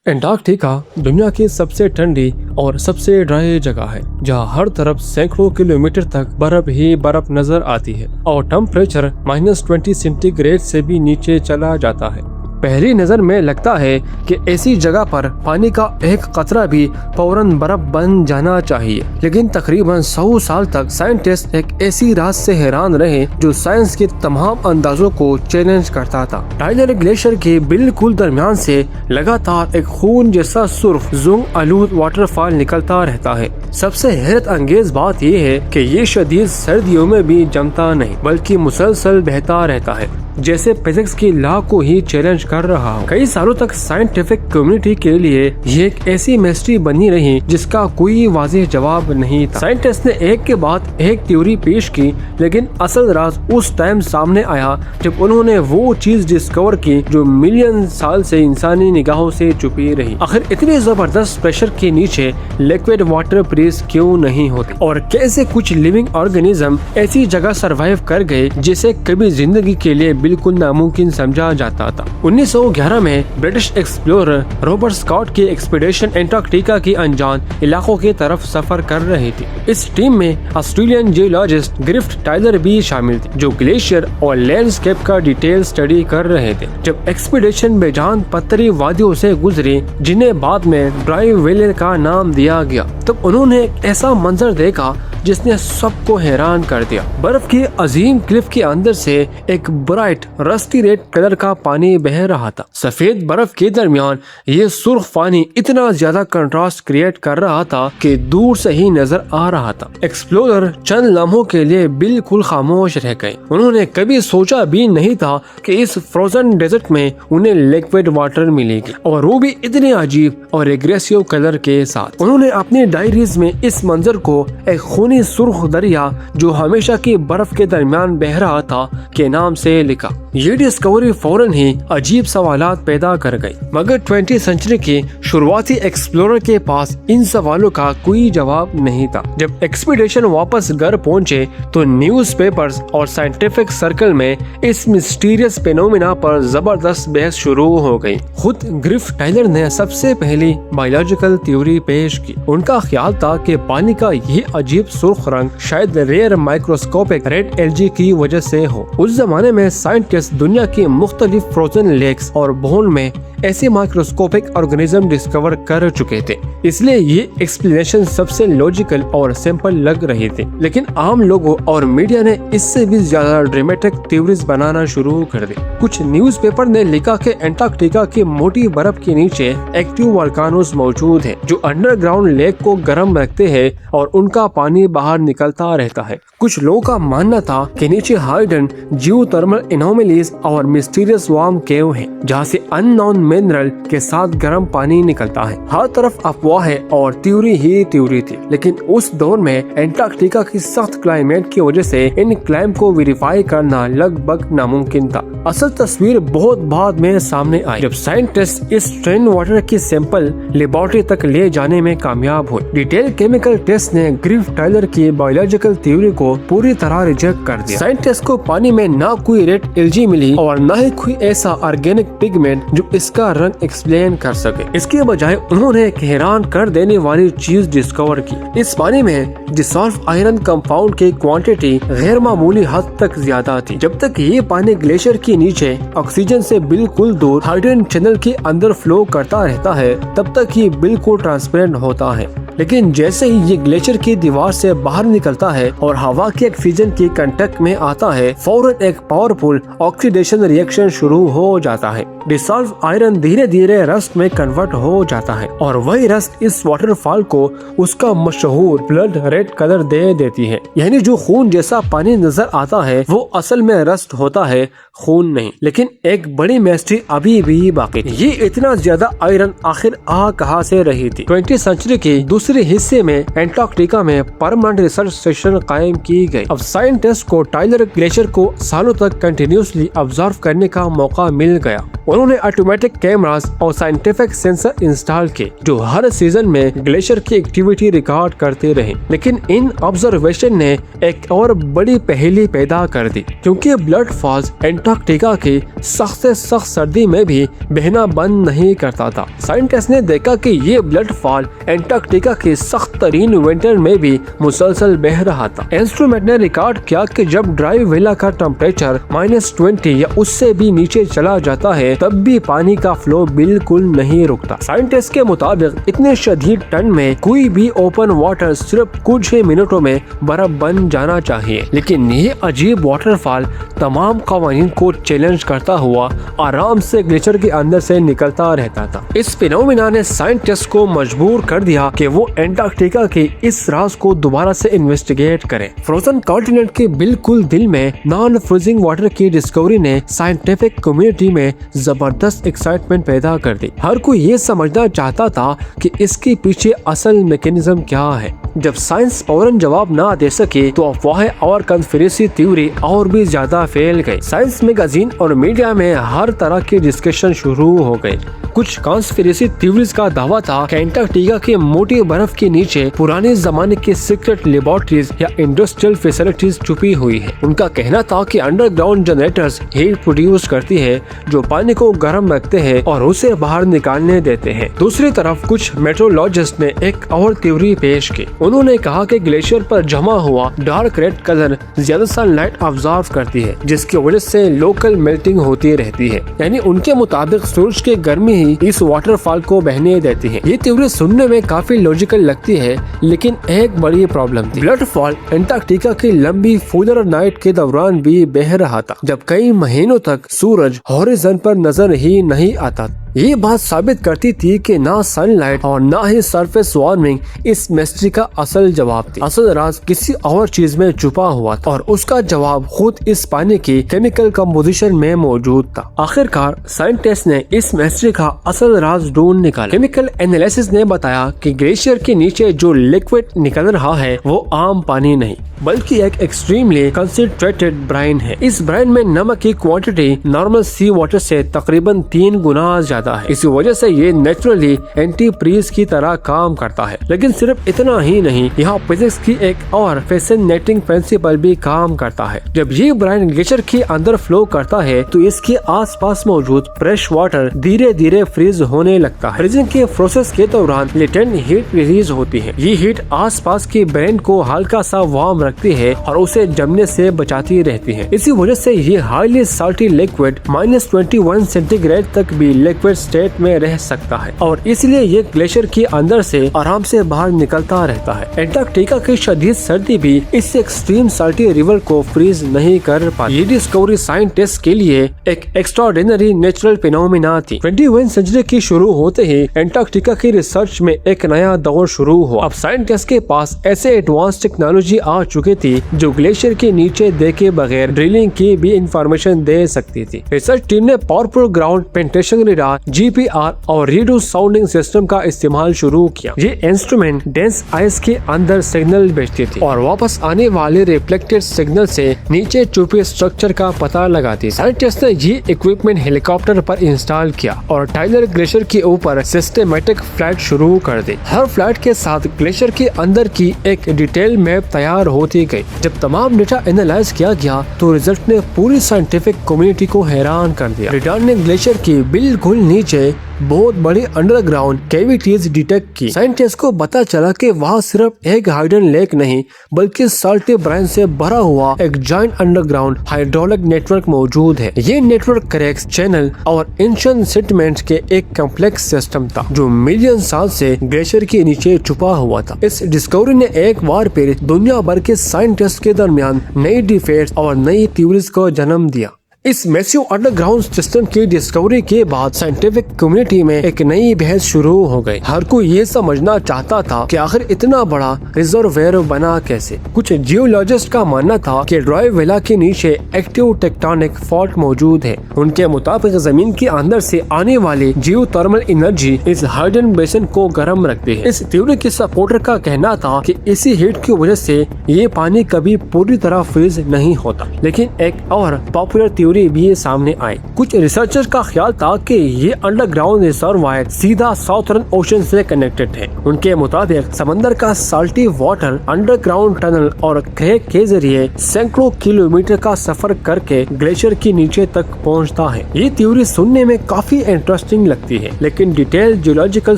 Antarctica दुनिया की सबसे ठंडी और सबसे ड्राई जगह है, जहां हर तरफ सैकड़ों किलोमीटर तक बर्फ ही बर्फ नजर आती है और टेम्परेचर -20 सेंटीग्रेड से भी नीचे चला जाता है। पहली नजर में लगता है कि ऐसी जगह पर पानी का एक कतरा भी फौरन बर्फ बन जाना चाहिए, लेकिन तकरीबन 100 साल तक साइंटिस्ट एक ऐसी रात से हैरान रहे जो साइंस के तमाम अंदाजों को चैलेंज करता था। टाइलर ग्लेशियर के बिल्कुल दरमियान से लगातार एक खून जैसा सुर्ख ज़ुंग आलूद वाटरफॉल निकलता रहता है। सबसे हैरत अंगेज बात यह है कि ये शदीद सर्दियों में भी जमता नहीं, बल्कि मुसलसल बहता रहता है, जैसे फिजिक्स की लॉ को ही चैलेंज कर रहा हो। कई सालों तक साइंटिफिक कम्युनिटी के लिए ये एक ऐसी मिस्ट्री बनी रही जिसका कोई वाज़ेह जवाब नहीं था। साइंटिस्ट ने एक के बाद एक थ्योरी पेश की, लेकिन असल राज उस टाइम सामने आया जब उन्होंने वो चीज डिस्कवर की जो मिलियन साल से इंसानी निगाहों से छुपी रही। आखिर इतने जबरदस्त प्रेशर के नीचे लिक्विड वाटर फ्रीज क्यों नहीं होती, और कैसे कुछ लिविंग ऑर्गेनिज्म ऐसी जगह सरवाइव कर गए जिसे कभी जिंदगी के लिए बिल्कुल नामुमकिन समझा जाता था। 1911 में ब्रिटिश एक्सप्लोरर रॉबर्ट स्कॉट की एक्सपीडिशन एंटार्कटिका की अनजान इलाकों की तरफ सफर कर रही थी। इस टीम में ऑस्ट्रेलियन जियोलॉजिस्ट ग्रिफ्ट टाइलर भी शामिल थे, जो ग्लेशियर और लैंडस्केप का डिटेल स्टडी कर रहे थे। जब एक्सपीडिशन बेजान पत्थरी वादियों से गुजरी, जिन्हें बाद में ड्राई वैली का नाम दिया गया, तब उन्होंने एक ऐसा मंजर देखा जिसने सबको हैरान कर दिया। बर्फ की अजीम क्लिफ के अंदर से एक ब्राइट रस्टी रेड कलर का पानी बह रहा था। सफेद बर्फ के दरमियान ये सुर्ख पानी इतना ज्यादा कंट्रास्ट क्रिएट कर रहा था कि दूर से ही नजर आ रहा था। एक्सप्लोरर चंद लम्हों के लिए बिल्कुल खामोश रह गए। उन्होंने कभी सोचा भी नहीं था कि इस फ्रोजन डेजर्ट में उन्हें लिक्विड वाटर मिलेगी, और वो भी इतने अजीब और एग्रेसिव कलर के साथ। उन्होंने अपनी डायरीज में इस मंजर को एक सुर्ख दरिया जो हमेशा की बर्फ के दरमियान बह रहा था के नाम से लिखा। ये डिस्कवरी फौरन ही अजीब सवालात पैदा कर गई, मगर 20वीं सेंचुरी के शुरुआती एक्सप्लोरर के पास इन सवालों का कोई जवाब नहीं था। जब एक्सपीडिशन वापस घर पहुंचे तो न्यूज़पेपर्स और साइंटिफिक सर्कल में इस मिस्टीरियस फेनोमेना पर जबरदस्त बहस शुरू हो गई। खुद ग्रिफ्ट टाइलर ने सबसे पहली बायोलॉजिकल थ्योरी पेश की। उनका ख्याल था कि पानी का ये अजीब सुर्ख रंग शायद रेयर माइक्रोस्कोपिक रेड एल्गी की वजह से हो। उस जमाने में साइंटिस्ट दुनिया की मुख्तलिफ फ्रोजन लेक्स और बोन में ऐसे माइक्रोस्कोपिक ऑर्गेनिज्म डिस्कवर कर चुके थे, इसलिए ये एक्सप्लेनेशन सबसे लॉजिकल और सिंपल लग रही थी। लेकिन आम लोगों और मीडिया ने इससे भी ज्यादा ड्रामेटिक थ्योरीज बनाना शुरू कर दी। कुछ न्यूज़पेपर ने लिखा कि एंटार्कटिका की मोटी बर्फ के नीचे एक्टिव वोल्केनोज मौजूद हैं, जो अंडरग्राउंड लेक को गर्म रखते हैं और उनका पानी बाहर निकलता रहता है। कुछ लोगों का मानना था कि नीचे हाइडन जियोथर्मल एनोमलीज और मिस्टीरियस वार्म केव हैं, जहां से अननोन मिनरल के साथ गर्म पानी निकलता है। हर तरफ अफवाहें और थ्योरी ही थ्योरी थी, लेकिन उस दौर में एंटार्कटिका की सख्त क्लाइमेट की वजह से इन क्लेम को वेरीफाई करना लगभग नामुमकिन था। असल तस्वीर बहुत बाद में सामने आई, जब साइंटिस्ट इस ट्रेन वाटर की सैंपल लेबोरेटरी तक ले जाने में कामयाब हुए। डिटेल केमिकल टेस्ट ने ग्रिफ्ट टाइलर की बायोलॉजिकल थ्योरी को पूरी तरह रिजेक्ट कर दिया। साइंटिस्ट को पानी में न कोई रेड एल्गी मिली और न ही कोई ऐसा ऑर्गेनिक पिगमेंट जो इसका रंग एक्सप्लेन कर सके। इसके बजाय उन्होंने एक हैरान कर देने वाली चीज डिस्कवर की। इस पानी में डिसॉल्व आयरन कंपाउंड की क्वांटिटी गैर मामूली हद तक ज्यादा थी। जब तक ये पानी ग्लेशियर के नीचे ऑक्सीजन से बिल्कुल दूर हाइड्रोजन चैनल के अंदर फ्लो करता रहता है, तब तक ये बिल्कुल ट्रांसपेरेंट होता है। लेकिन जैसे ही ये ग्लेशियर की दीवार से बाहर निकलता है और हवा के ऑक्सीजन के कांटेक्ट में आता है, फौरन एक पावरफुल ऑक्सीडेशन रिएक्शन शुरू हो जाता है। डिसॉल्व आयरन धीरे धीरे रस्ट में कन्वर्ट हो जाता है और वही रस्ट इस वाटरफॉल को उसका मशहूर ब्लड रेड कलर दे देती है। यानी जो खून जैसा पानी नजर आता है वो असल में रस्ट होता है, खून नहीं। लेकिन एक बड़ी मिस्ट्री अभी भी बाकी। ये इतना ज्यादा आयरन आखिर आ कहां से रही थी? 20वीं सेंचुरी की दूसरी दूसरे हिस्से में एंटार्क्टिका में परमानेंट रिसर्च स्टेशन कायम की गई। अब साइंटिस्ट को टाइलर ग्लेशियर को सालों तक कंटिन्यूसली ऑब्जर्व करने का मौका मिल गया। उन्होंने ऑटोमेटिक कैमरास और साइंटिफिक सेंसर इंस्टॉल किए जो हर सीजन में ग्लेशियर की एक्टिविटी रिकॉर्ड करते रहे। लेकिन इन ऑब्जर्वेशन ने एक और बड़ी पहेली पैदा कर दी, क्योंकि ब्लड फॉल्स एंटार्क्टिका की सख्त से सख्त सर्दी में भी बहना बंद नहीं करता था। साइंटिस्ट ने देखा कि ये ब्लड फॉल एंटार्क्टिका के सख्त तरीन विंटर में भी मुसलसल बह रहा था। इंस्ट्रूमेंट ने रिकॉर्ड किया कि जब ड्राई वेला का टेम्परेचर -20 या उससे भी नीचे चला जाता है तब भी पानी का फ्लो बिल्कुल नहीं रुकता। साइंटिस्ट के मुताबिक इतने शदीद ठंड में कोई भी ओपन वाटर सिर्फ कुछ ही मिनटों में बर्फ बन जाना चाहिए। लेकिन ये अजीब वाटरफॉल तमाम कवानीन को चैलेंज करता हुआ आराम से ग्लेशियर के अंदर से निकलता रहता था। इस फिनोमिना ने साइंटिस्ट को मजबूर कर दिया कि वो एंटार्क्टिका के इस राज को दोबारा से इन्वेस्टिगेट करें। फ्रोजन कॉन्टिनेंट के बिल्कुल दिल में नॉन फ्रीजिंग वाटर की डिस्कवरी ने साइंटिफिक कम्युनिटी में जबरदस्त एक्साइटमेंट पैदा कर दी। हर कोई ये समझना चाहता था कि इसके पीछे असल मैकेनिज्म क्या है। जब साइंस फौरन जवाब ना दे सके तो अफवाहें और कंस्पिरेसी थ्योरी और भी ज्यादा फैल गई। साइंस मैगजीन और मीडिया में हर तरह की डिस्कशन शुरू हो गई। कुछ कंस्पिरेसी थ्योरीज का दावा था कि एंटार्क्टिका के मोटी बर्फ के नीचे पुराने जमाने की सीक्रेट लेबोरेटरीज या इंडस्ट्रियल फैसिलिटीज छुपी हुई है। उनका कहना था कि अंडरग्राउंड जनरेटर्स हीट प्रोड्यूस करती है जो पानी को गर्म रखते हैं और उसे बाहर निकालने देते हैं। दूसरी तरफ कुछ मेट्रोलॉजिस्ट ने एक और थ्योरी पेश की। उन्होंने कहा कि ग्लेशियर पर जमा हुआ डार्क रेड कलर ज्यादा सनलाइट ऑब्जर्व करती है, जिसकी वजह से लोकल मेल्टिंग होती रहती है। यानी उनके मुताबिक सूरज की गर्मी ही इस वाटरफॉल को बहने देती है। ये थ्योरी सुनने में काफी लॉजिकल लगती है, लेकिन एक बड़ी प्रॉब्लम थी। ब्लड फॉल एंटार्क्टिका की लंबी पोलर नाइट के दौरान भी बह रहा था, जब कई महीनों तक सूरज हॉरिजन पर नजर ही नहीं आता। ये बात साबित करती थी कि ना सनलाइट और ना ही सरफेस वार्मिंग इस मिस्ट्री का असल जवाब थी। असल राज किसी और चीज में छुपा हुआ था और उसका जवाब खुद इस पानी की केमिकल कंपोजिशन में मौजूद था। आखिरकार साइंटिस्ट ने इस मिस्ट्री का असल राज ढूंढ निकाला। केमिकल एनालिसिस ने बताया कि ग्लेशियर के नीचे जो लिक्विड निकल रहा है वो आम पानी नहीं, बल्कि एक एक्सट्रीमली कंसंट्रेटेड ब्राइन है। इस ब्राइन में नमक की क्वांटिटी नॉर्मल सी वाटर से तकरीबन 3 गुना ज्यादा है। इसी वजह से ये नेचुरली एंटी फ्रीज की तरह काम करता है। लेकिन सिर्फ इतना ही नहीं, यहाँ फिजिक्स की एक और फैसिनेटिंग प्रिंसिपल भी काम करता है। जब ये ब्राइन ग्लेशियर के अंदर फ्लो करता है तो इसके आसपास मौजूद फ्रेश वाटर धीरे धीरे फ्रीज होने लगता है। फ्रीजिंग के प्रोसेस के दौरान लेटेंट हीट रिलीज होती है। ये हीट आसपास के ब्राइन को हल्का सा वार्म रखती है और उसे जमने से बचाती रहती है। इसी वजह से ये हाईली साल्टी लिक्विड -21 सेंटीग्रेड तक भी लिक्विड स्टेट में रह सकता है और इसलिए ये ग्लेशियर के अंदर से आराम से बाहर निकलता रहता है। एंटार्क्टिका की शदीद सर्दी भी इस एक्सट्रीम साल्टी रिवर को फ्रीज नहीं कर पाती। ये डिस्कवरी साइंटिस्ट के लिए एक एक्स्ट्राऑर्डिनरी नेचुरल फिनोमिना थी। 21वीं सेंचुरी की शुरू होते ही एंटार्क्टिका की रिसर्च में एक नया दौर शुरू हुआ। अब साइंटिस्ट के पास ऐसे एडवांस टेक्नोलॉजी आ चुकी थी जो ग्लेशियर के नीचे देखे बगैर ड्रिलिंग की भी इंफॉर्मेशन दे सकती थी। रिसर्च टीम ने powerful ground penetration radar GPR और रेडियो साउंडिंग सिस्टम का इस्तेमाल शुरू किया। ये इंस्ट्रूमेंट डेंस आइस के अंदर सिग्नल भेजती थी और वापस आने वाले रिफ्लेक्टेड सिग्नल से नीचे छुपे स्ट्रक्चर का पता लगाती। साइंटिस्ट ने ये इक्विपमेंट हेलीकॉप्टर पर इंस्टॉल किया और टाइलर ग्लेशियर के ऊपर सिस्टमेटिक फ्लाइट शुरू कर दी। हर फ्लाइट के साथ ग्लेशियर के अंदर की एक डिटेल मैप तैयार होती गई। जब तमाम डेटा एनालाइज किया गया तो रिजल्ट ने पूरी साइंटिफिक कम्युनिटी को हैरान कर दिया। रेडार ने ग्लेशियर की बिल्कुल नीचे बहुत बड़ी अंडरग्राउंड कैविटीज डिटेक्ट की। साइंटिस्ट को पता चला कि वहाँ सिर्फ एक हाइडन लेक नहीं बल्कि साल्टी ब्राइन से भरा हुआ एक जायंट अंडरग्राउंड हाइड्रोलिक नेटवर्क मौजूद है। ये नेटवर्क क्रैक्स, चैनल और एंशिएंट सेटलमेंट्स के एक कॉम्प्लेक्स सिस्टम था जो मिलियन साल से ग्लेशियर के नीचे छुपा हुआ था। इस डिस्कवरी ने एक बार फिर दुनिया भर के साइंटिस्ट के दरमियान नई डिबेट्स और नई थ्योरीज को जन्म दिया। इस मैसिव अंडरग्राउंड सिस्टम की डिस्कवरी के बाद साइंटिफिक कम्युनिटी में एक नई बहस शुरू हो गई। हर कोई ये समझना चाहता था कि आखिर इतना बड़ा रिजर्वायर बना कैसे। कुछ जियोलॉजिस्ट का मानना था कि ड्राई वेला के नीचे एक्टिव टेक्टोनिक फॉल्ट मौजूद है। उनके मुताबिक जमीन के अंदर से आने वाली जियोथर्मल एनर्जी इस हाइडन बेसिन को गर्म रखती है। इस थ्योरी के सपोर्टर का कहना था कि इसी हीट की वजह से ये पानी कभी पूरी तरह फ्रीज नहीं होता। लेकिन एक और पॉपुलर थ्योरी भी सामने आई। कुछ रिसर्चर्स का ख्याल था कि ये अंडरग्राउंड रिजर्वायर सीधा साउथर्न ओशन से कनेक्टेड है। उनके मुताबिक समंदर का साल्टी वाटर अंडरग्राउंड टनल और क्रैक के जरिए सैकड़ों किलोमीटर का सफर करके ग्लेशियर के नीचे तक पहुंचता है। ये थ्योरी सुनने में काफी इंटरेस्टिंग लगती है, लेकिन डिटेल जियोलॉजिकल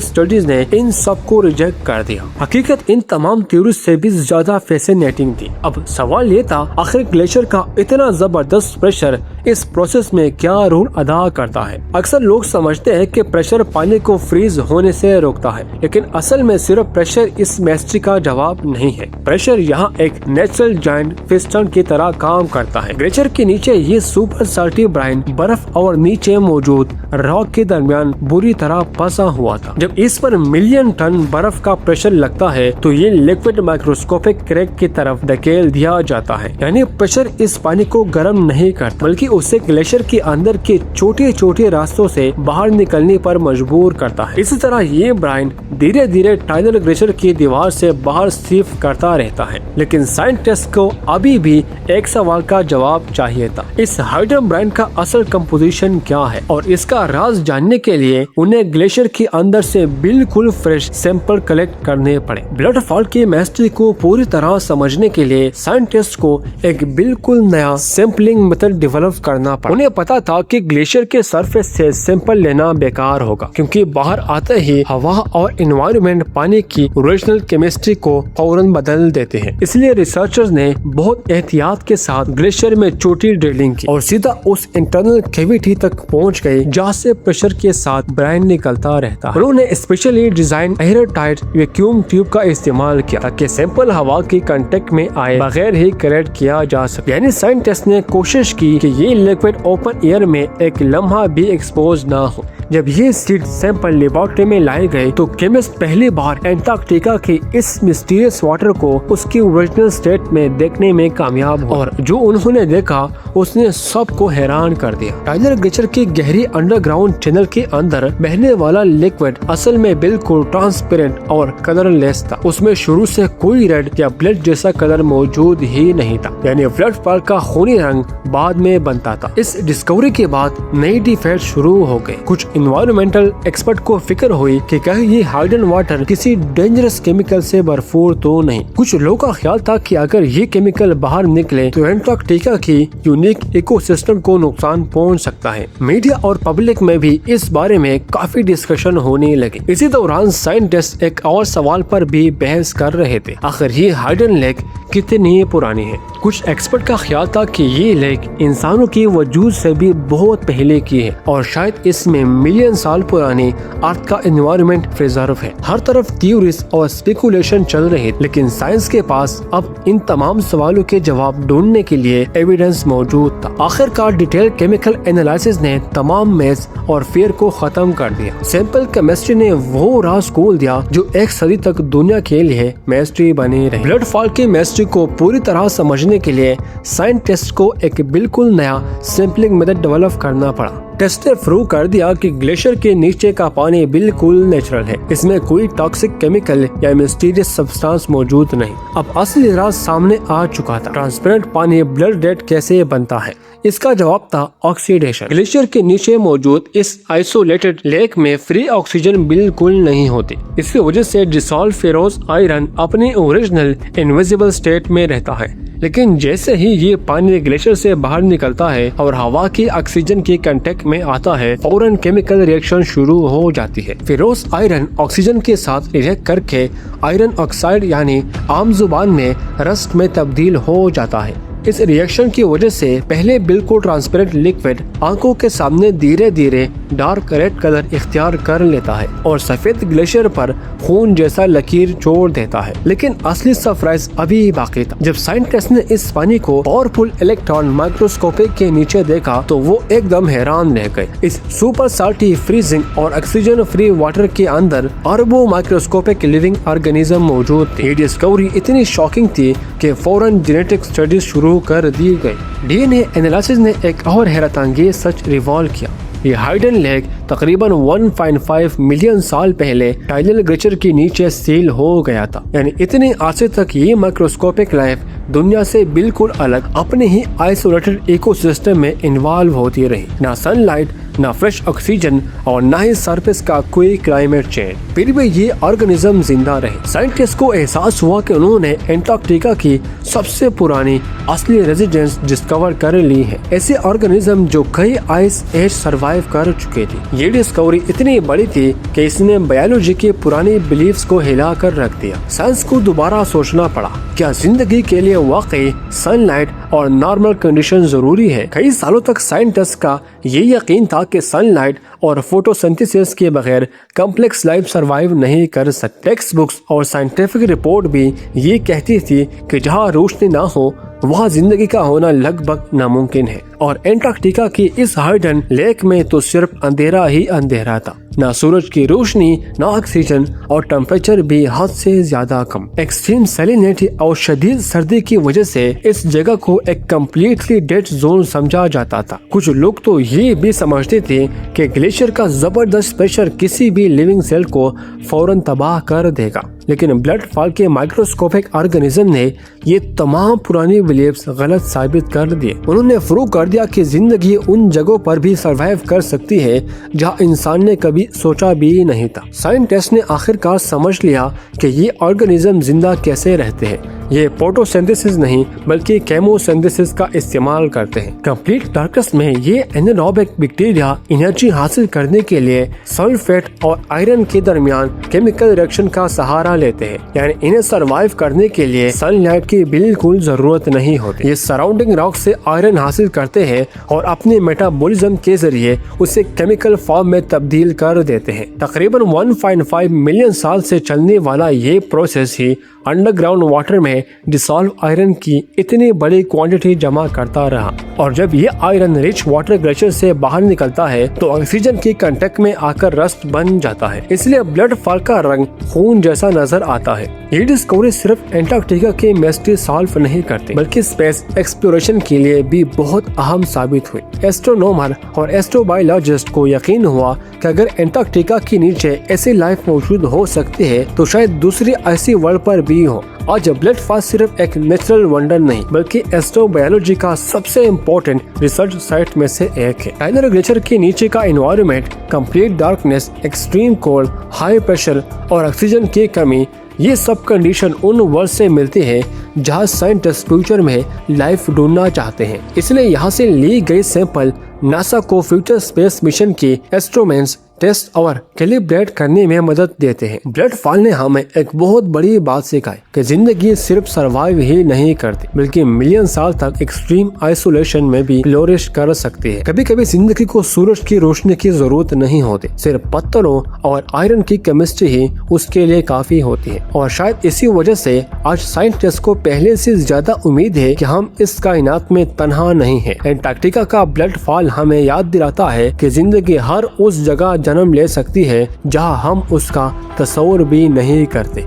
स्टडीज ने इन सब को रिजेक्ट कर दिया। हकीकत इन तमाम थ्योरीज से भी ज्यादा फैसिनेटिंग थी। अब सवाल ये था, आखिर ग्लेशियर का इतना जबरदस्त प्रेशर इस प्रोसेस में क्या रोल अदा करता है। अक्सर लोग समझते हैं कि प्रेशर पानी को फ्रीज होने से रोकता है, लेकिन असल में सिर्फ प्रेशर इस मिस्ट्री का जवाब नहीं है। प्रेशर यहाँ एक नेचुरल जॉइंट पिस्टन की तरह काम करता है। ग्लेशियर के नीचे ये सुपर साल्टी ब्राइन बर्फ और नीचे मौजूद रॉक के दरमियान बुरी तरह फंसा हुआ था। जब इस पर मिलियन टन बर्फ का प्रेशर लगता है तो ये लिक्विड माइक्रोस्कोपिक क्रैक की तरफ धकेल दिया जाता है। यानी प्रेशर इस पानी को गर्म नहीं करता, बल्कि उसे ग्लेशियर के अंदर के छोटे छोटे रास्तों से बाहर निकलने पर मजबूर करता है। इसी तरह ये ब्राइन धीरे धीरे टाइनल ग्लेशियर की दीवार से बाहर सिर्फ करता रहता है। लेकिन साइंटिस्ट को अभी भी एक सवाल का जवाब चाहिए था, इस हाइडन ब्राइन का असल कंपोजिशन क्या है। और इसका राज जानने के लिए उन्हें ग्लेशियर के अंदर से बिल्कुल फ्रेश सैंपल कलेक्ट करने पड़े। ब्लड फॉल्ट की मिस्ट्री को पूरी तरह समझने के लिए साइंटिस्ट को एक बिल्कुल नया सैंपलिंग मेथड डेवलप करना पड़ा। उन्हें पता था कि ग्लेशियर के सरफेस से सैंपल लेना बेकार होगा, क्योंकि बाहर आते ही हवा और एनवायरनमेंट पानी की ओरिजिनल केमिस्ट्री को फौरन बदल देते हैं। इसलिए रिसर्चर्स ने बहुत एहतियात के साथ ग्लेशियर में छोटी ड्रिलिंग की और सीधा उस इंटरनल कैविटी तक पहुंच गए जहां से प्रेशर के साथ ब्राइन निकलता रहता है। उन्होंने specially design air tight vacuum tube का इस्तेमाल किया ताकि सैंपल हवा के कांटेक्ट में आए बगैर ही कलेक्ट किया जा सके। यानी साइंटिस्ट ने कोशिश की कि ये लिक्विड ओपन एयर में एक लम्हा भी एक्सपोज ना हो। जब ये सीड सैंपल लेबोरेटरी में लाए गए तो केमिस्ट पहली बार एंटार्कटिका के इस मिस्टीरियस वाटर को उसकी ओरिजिनल स्टेट में देखने में कामयाब हुए। और जो उन्होंने देखा उसने सबको हैरान कर दिया। टाइलर ग्लेशियर की गहरी अंडरग्राउंड चैनल के अंदर बहने वाला लिक्विड असल में बिल्कुल ट्रांसपेरेंट और कलरलेस था। उसमें शुरू से कोई रेड या ब्लड जैसा कलर मौजूद ही नहीं था, यानी ब्लड फॉल का खूनी रंग बाद में बनता था। इस डिस्कवरी के बाद नई डिबेट शुरू हो गई। कुछ इन्वायरमेंटल एक्सपर्ट को फिक्र हुई कि कहीं ये हाइडन वाटर किसी डेंजरस केमिकल से भरपूर तो नहीं। कुछ लोगों का ख्याल था कि अगर ये केमिकल बाहर निकले तो एंटार्कटिका की यूनिक इकोसिस्टम को नुकसान पहुंच सकता है। मीडिया और पब्लिक में भी इस बारे में काफी डिस्कशन होने लगी। इसी दौरान साइंटिस्ट एक और सवाल पर भी बहस कर रहे थे, आखिर ये हाइडन लेक कितनी पुरानी है। कुछ एक्सपर्ट का ख्याल था कि ये लेक इंसानों के वजूद से भी बहुत पहले की है और शायद इसमें मिलियन साल पुरानी अर्थ का एनवायरनमेंट प्रिजर्व है। हर तरफ थ्योरीज और स्पेकुलेशन चल रहे, लेकिन साइंस के पास अब इन तमाम सवालों के जवाब ढूंढने के लिए एविडेंस मौजूद था। आखिरकार डिटेल केमिकल एनालिसिस ने तमाम मेस और फियर को खत्म कर दिया। सैंपल केमिस्ट्री ने वो राज खोल दिया जो एक सदी तक दुनिया के लिए मिस्ट्री बनी रही। ब्लड फॉल की मिस्ट्री को पूरी तरह समझने के लिए साइंटिस्ट को एक बिल्कुल नया सैंपलिंग मेथड डेवलप करना पड़ा। टेस्ट ने प्रूव कर दिया कि ग्लेशियर के नीचे का पानी बिल्कुल नेचुरल है, इसमें कोई टॉक्सिक केमिकल या मिस्टीरियस सब्सटेंस मौजूद नहीं। अब असली राज सामने आ चुका था। ट्रांसपेरेंट पानी ब्लड रेड कैसे बनता है? इसका जवाब था ऑक्सीडेशन। ग्लेशियर के नीचे मौजूद इस आइसोलेटेड लेक में फ्री ऑक्सीजन बिल्कुल नहीं होती। इसकी वजह से डिसॉल्व फेरोज आयरन अपनी ओरिजिनल इनविजिबल स्टेट में रहता है। लेकिन जैसे ही ये पानी ग्लेशियर से बाहर निकलता है और हवा की ऑक्सीजन के कांटेक्ट में आता है, फौरन केमिकल रिएक्शन शुरू हो जाती है। फेरोस आयरन ऑक्सीजन के साथ रिएक्ट करके आयरन ऑक्साइड यानी आम जुबान में रस्ट में तब्दील हो जाता है। इस रिएक्शन की वजह से पहले बिल्कुल ट्रांसपेरेंट लिक्विड आंखों के सामने धीरे धीरे डार्क रेड कलर इख्तियार कर लेता है और सफेद ग्लेशियर पर खून जैसा लकीर छोड़ देता है। लेकिन असली सरप्राइज अभी बाकी था। जब साइंटिस्ट ने इस पानी को पावरफुल इलेक्ट्रॉन माइक्रोस्कोपिक के नीचे देखा तो वो एकदम हैरान रह गए। इस सुपर साल्टी फ्रीजिंग और ऑक्सीजन फ्री वाटर के अंदर अरबों माइक्रोस्कोपिक लिविंग ऑर्गेनिज्म मौजूद थे। ये डिस्कवरी इतनी शॉकिंग थी कि फौरन जेनेटिक स्टडीज शुरू कर दी गई। डीएनए एनालिसिस ने एक और हैरत अंगेज सच रिवॉल्व किया। ये हाइडन लेक तकरीबन 1.5 मिलियन साल पहले टाइडल ग्लेशियर के नीचे सील हो गया था। यानी इतने अरसे तक ये माइक्रोस्कोपिक लाइफ दुनिया से बिल्कुल अलग अपने ही आइसोलेटेड इकोसिस्टम में इन्वॉल्व होती रही। ना सनलाइट, ना फ्रेश ऑक्सीजन और ना ही सरफेस का कोई क्लाइमेट चेंज, फिर भी ये ऑर्गेनिज्म जिंदा रहे। साइंटिस्ट को एहसास हुआ कि उन्होंने एंटार्क्टिका की सबसे पुरानी असली रेजिडेंस डिस्कवर कर ली है। ऐसे ऑर्गेनिज्म जो कई आइस एज सर्वाइव कर चुके थे। ये डिस्कवरी इतनी बड़ी थी कि इसने बायोलॉजी के पुरानी बिलीफ्स को हिला कर रख दिया। साइंस को दोबारा सोचना पड़ा, क्या जिंदगी के लिए वाकई सनलाइट और नॉर्मल कंडीशन जरूरी है? कई सालों तक साइंटिस्ट का ये यकीन था कि सनलाइट और फोटोसिंथेसिस के बगैर कॉम्प्लेक्स लाइफ सरवाइव नहीं कर सकते। टेक्स्ट बुक्स और साइंटिफिक रिपोर्ट भी ये कहती थी कि जहाँ रोशनी ना हो वहाँ जिंदगी का होना लगभग नामुमकिन है। और एंटार्क्टिका की इस हाइडन लेक में तो सिर्फ अंधेरा ही अंधेरा था। ना सूरज की रोशनी, ना ऑक्सीजन और टेम्परेचर भी हद से ज्यादा कम। एक्सट्रीम सैलिनिटी और शदीद सर्दी की वजह से इस जगह को एक कम्प्लीटली डेड जोन समझा जाता था। कुछ लोग तो ये भी समझते थे कि ग्लेशियर का जबरदस्त प्रेशर किसी भी लिविंग सेल को फौरन तबाह कर देगा। लेकिन ब्लड फॉल के माइक्रोस्कोपिक ऑर्गेनिज्म ने ये तमाम पुरानी बिलीफ्स गलत साबित कर दिए। उन्होंने प्रूव कर दिया कि जिंदगी उन जगहों पर भी सरवाइव कर सकती है जहाँ इंसान ने कभी सोचा भी नहीं था। साइंटिस्ट ने आखिरकार समझ लिया कि ये ऑर्गेनिज्म जिंदा कैसे रहते हैं। ये फोटोसिंथेसिस नहीं बल्कि केमोसिंथेसिस का इस्तेमाल करते हैं। कंप्लीट डार्कनेस में ये एनारोबिक बैक्टीरिया एनर्जी हासिल करने के लिए सल्फेट और आयरन के दरमियान केमिकल रिएक्शन का सहारा लेते हैं। यानी इन्हें सरवाइव करने के लिए सनलाइट की बिल्कुल जरूरत नहीं होती। ये सराउंडिंग रॉक से आयरन हासिल करते हैं और अपने मेटाबॉलिज्म के जरिए उसे केमिकल फॉर्म में तब्दील कर देते हैं। तकरीबन 1.5 मिलियन साल से चलने वाला ये प्रोसेस ही अंडरग्राउंड वाटर में डिसॉल्व आयरन की इतनी बड़ी क्वांटिटी जमा करता रहा। और जब ये आयरन रिच वाटर ग्लेशियर से बाहर निकलता है तो ऑक्सीजन की कांटेक्ट में आकर रस्ट बन जाता है। इसलिए ब्लड फॉल का रंग खून जैसा नजर आता है। ये डिस्कवरी सिर्फ एंटार्क्टिका के मिस्ट्री सॉल्व नहीं करती बल्कि स्पेस एक्सप्लोरेशन के लिए भी बहुत अहम साबित हुई। एस्ट्रोनॉमर और एस्ट्रोबायोलॉजिस्ट को यकीन हुआ कि अगर एंटार्क्टिका के नीचे ऐसी लाइफ मौजूद हो सकती है तो शायद दूसरी ऐसी वर्ल्ड पर भी हो। आज ब्लड फॉल सिर्फ एक नेचुरल वंडर नहीं बल्कि एस्ट्रोबायोलॉजी का सबसे इम्पोर्टेंट रिसर्च साइट में से एक है। टाइडल ग्लेशियर के नीचे का environment, complete darkness, extreme cold, high pressure और ऑक्सीजन की कमी, ये सब कंडीशन उन वर्ल्ड से मिलती है जहाँ साइंटिस्ट फ्यूचर में लाइफ ढूंढना चाहते हैं। इसलिए यहाँ से ली गई सैंपल नासा को फ्यूचर स्पेस मिशन की इंस्ट्रूमेंट्स टेस्ट और कैलिब्रेट करने में मदद देते हैं। ब्लड फॉल ने हमें एक बहुत बड़ी बात सिखाई कि जिंदगी सिर्फ सरवाइव ही नहीं करती बल्कि मिलियन साल तक एक्सट्रीम आइसोलेशन में भी फ्लोरिश कर सकती है। कभी कभी जिंदगी को सूरज की रोशनी की जरूरत नहीं होती, सिर्फ पत्थरों और आयरन की केमिस्ट्री ही उसके लिए काफी होती है। और शायद इसी वजह से आज साइंटिस्ट को पहले से ज्यादा उम्मीद है कि हम इस कायनात में तन्हा नहीं है। एंटार्क्टिका का ब्लड फॉल हमें याद दिलाता है कि जिंदगी हर उस जगह जन्म ले सकती है जहां हम उसका तस्वुर भी नहीं करते।